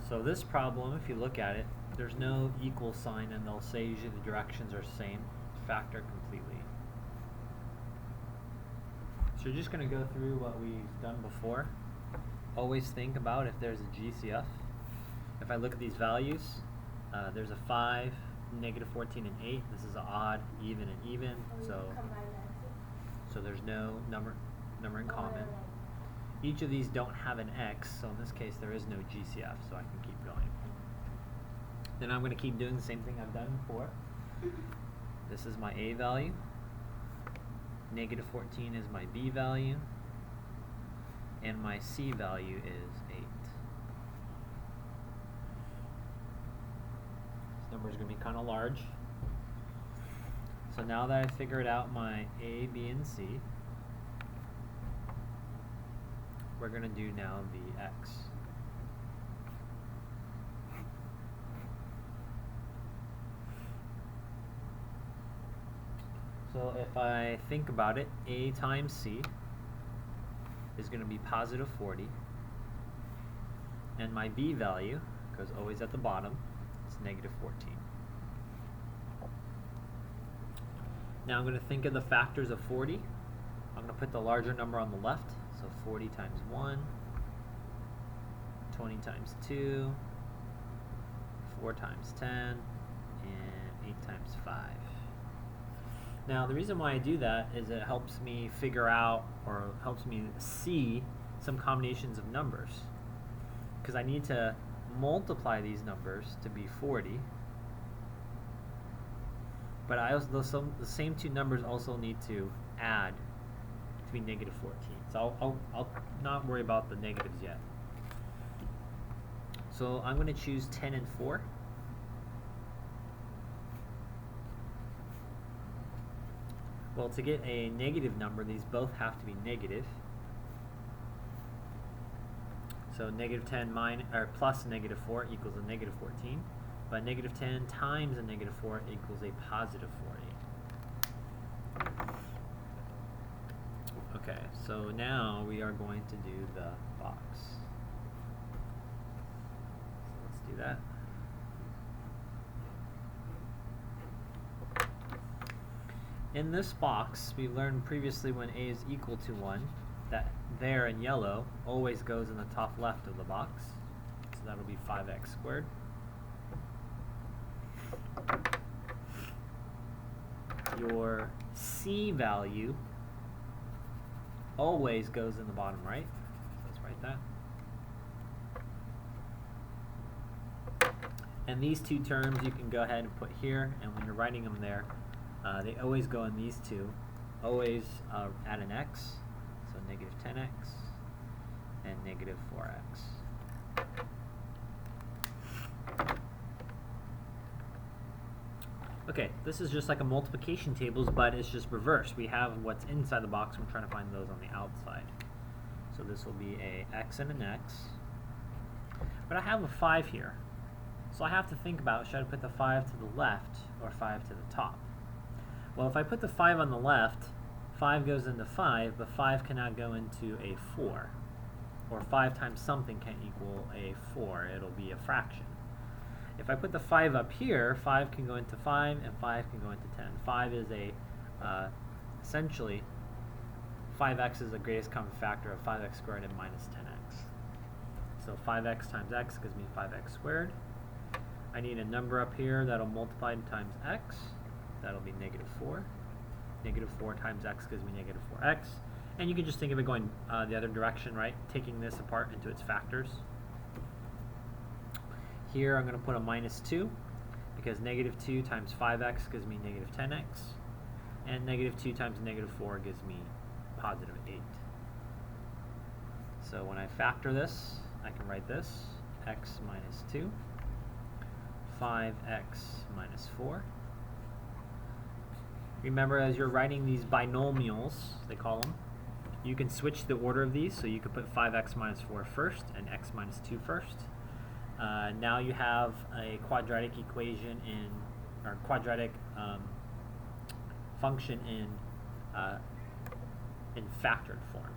So this problem, if you look at it, there's no equal sign, and they'll say usually the directions are the same. Factor completely. So you're just going to go through what we've done before. Always think about if there's a GCF. If I look at these values, there's a 5, negative 14, and 8. This is an odd, even, and even. So there's no number in common. Each of these don't have an x, so in this case there is no GCF, so I can keep going. Then I'm going to keep doing the same thing I've done before. This is my A value. Negative 14 is my B value. And my C value is 8. This number is going to be kind of large. So now that I figured out my A, B, and C, we're going to do now the x. So if I think about it, A times C is going to be positive 40, and my B value, because always at the bottom, is negative 14. Now I'm going to think of the factors of 40. I'm going to put the larger number on the left, so 40 times 1, 20 times 2, 4 times 10, and 8 times 5. Now the reason why I do that is it helps me figure out, or helps me see some combinations of numbers, because I need to multiply these numbers to be 40, but I also, the same two numbers also need to add to be negative 14. So I'll not worry about the negatives yet. So I'm going to choose 10 and 4. Well, to get a negative number, these both have to be negative. So negative 10 plus negative 4 equals a negative 14. But negative 10 times a negative 4 equals a positive 40. Okay, so now we are going to do the box. So let's do that. In this box, we learned previously when A is equal to 1, that there in yellow always goes in the top left of the box. So that'll be 5x squared. Your C value always goes in the bottom right. So let's write that. And these two terms you can go ahead and put here, and when you're writing them there, they always go in these two. Always add an x, so negative 10x and negative 4x. Okay, this is just like a multiplication tables, but it's just reversed. We have what's inside the box, and we're trying to find those on the outside. So this will be a x and an x. But I have a 5 here. So I have to think about, should I put the 5 to the left or 5 to the top? Well, if I put the 5 on the left, 5 goes into 5, but 5 cannot go into a 4. Or 5 times something can't equal a 4. It'll be a fraction. If I put the 5 up here, 5 can go into 5, and 5 can go into 10. 5 is essentially, 5x is the greatest common factor of 5x squared and minus 10x. So 5x times x gives me 5x squared. I need a number up here that'll multiply times x. That'll be negative 4. Negative 4 times x gives me negative 4x. And you can just think of it going the other direction, right? Taking this apart into its factors. Here I'm going to put a minus 2, because negative 2 times 5x gives me negative 10x. And negative 2 times negative 4 gives me positive 8. So when I factor this, I can write this, x minus 2, 5x minus 4. Remember, as you're writing these binomials, they call them, you can switch the order of these, so you could put 5x minus 4 first and x minus 2 first. Now you have a quadratic equation or quadratic function in factored form.